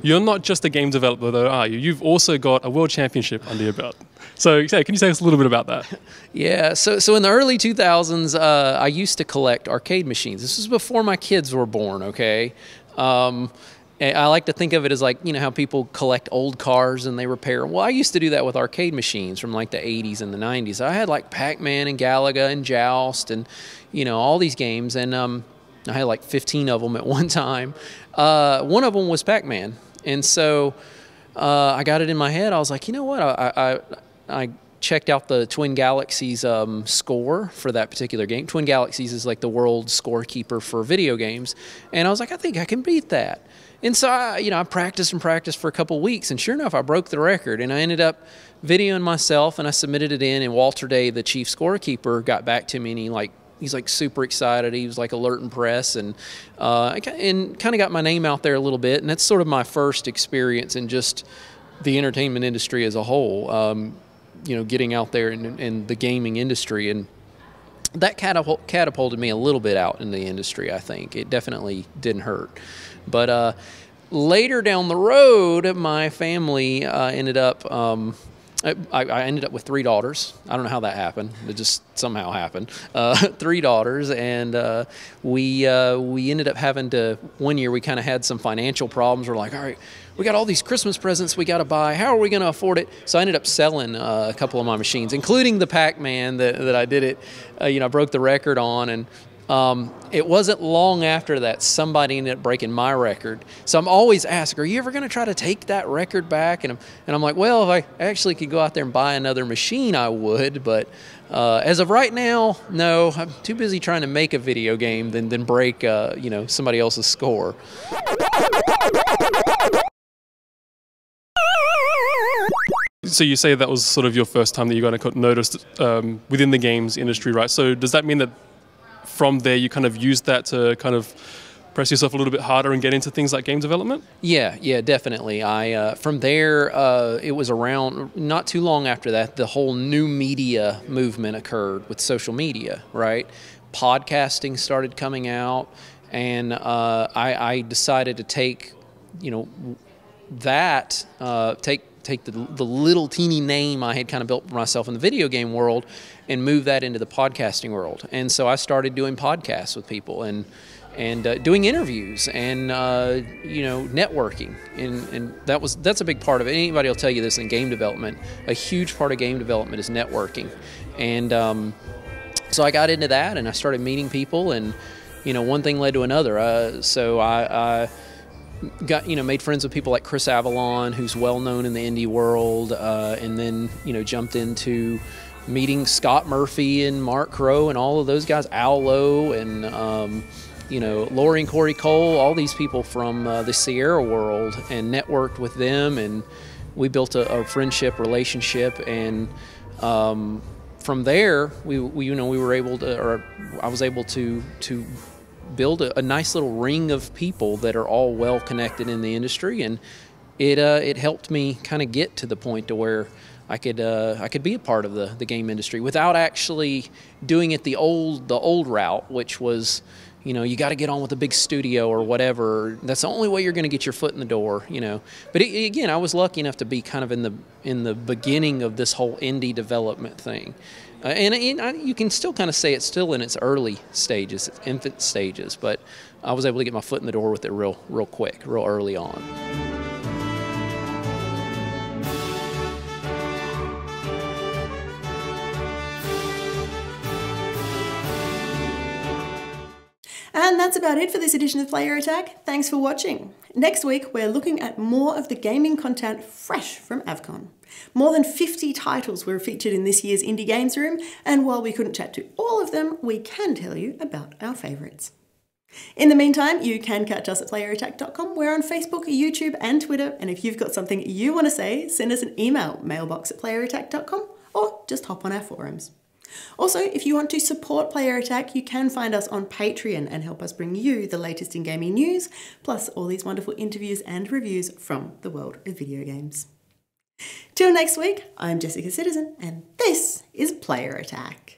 You're not just a game developer though, are you? You've also got a world championship under your belt. So yeah, can you say us a little bit about that? Yeah, so in the early 2000s, I used to collect arcade machines. This was before my kids were born, okay? And I like to think of it as like, you know, how people collect old cars and they repair them. Well, I used to do that with arcade machines from like the 80s and the 90s. I had like Pac-Man and Galaga and Joust and, you know, all these games. And I had like 15 of them at one time. One of them was Pac-Man. And so I got it in my head. I was like, you know what? I checked out the Twin Galaxies score for that particular game. Twin Galaxies is like the world scorekeeper for video games. And I was like, I think I can beat that. And so, I practiced and practiced for a couple weeks, and sure enough, I broke the record. And I ended up videoing myself, and I submitted it in. And Walter Day, the chief scorekeeper, got back to me, and he's like super excited. He was like alert and press, and kind of got my name out there a little bit. And that's sort of my first experience in just the entertainment industry as a whole. Getting out there in the gaming industry, and that catapulted me a little bit out in the industry. I think it definitely didn't hurt. But later down the road, my family ended up. I ended up with 3 daughters. I don't know how that happened. It just somehow happened. 3 daughters, and we ended up having to. One year, we kind of had some financial problems. We're like, all right, we got all these Christmas presents we got to buy. How are we going to afford it? So I ended up selling a couple of my machines, including the Pac-Man that I did it. I broke the record on, and it wasn't long after that somebody ended up breaking my record. So I'm always asked, are you ever going to try to take that record back? And I'm like, well, if I actually could go out there and buy another machine, I would. But as of right now, no, I'm too busy trying to make a video game than break somebody else's score. So you say that was sort of your first time that you got noticed within the games industry, right? So does that mean that from there you kind of used that to kind of press yourself a little bit harder and get into things like game development? Yeah, definitely. From there, it was around not too long after that, the whole new media movement occurred with social media, right? Podcasting started coming out, and I decided to take, take the little teeny name I had kind of built for myself in the video game world and move that into the podcasting world. And so I started doing podcasts with people and doing interviews and networking. And that's a big part of it. Anybody will tell you this in game development. A huge part of game development is networking. And so I got into that, and I started meeting people, and one thing led to another. So I got made friends with people like Chris Avalon, who's well known in the indie world, and then jumped into meeting Scott Murphy and Mark Crow and all of those guys, Al Lowe and Lori and Corey Cole, all these people from the Sierra world, and networked with them, and we built a friendship relationship, and from there we were able to, or I was able to build a nice little ring of people that are all well connected in the industry, and it helped me kind of get to the point to where I could be a part of the game industry without actually doing it the old route, which was you got to get on with a big studio or whatever. That's the only way you're going to get your foot in the door, But again, I was lucky enough to be kind of in the beginning of this whole indie development thing. And you can still kind of say it's still in its early stages, its infant stages, but I was able to get my foot in the door with it real quick, real early on. And that's about it for this edition of Player Attack. Thanks for watching. Next week, we're looking at more of the gaming content fresh from AVCon. More than 50 titles were featured in this year's Indie Games Room, and while we couldn't chat to all of them, we can tell you about our favourites. In the meantime, you can catch us at playerattack.com. We're on Facebook, YouTube and Twitter, and if you've got something you want to say, send us an email, mailbox@playerattack.com, or just hop on our forums. Also, if you want to support Player Attack, you can find us on Patreon and help us bring you the latest in gaming news, plus all these wonderful interviews and reviews from the world of video games. Till next week, I'm Jessica Citizen, and this is Player Attack.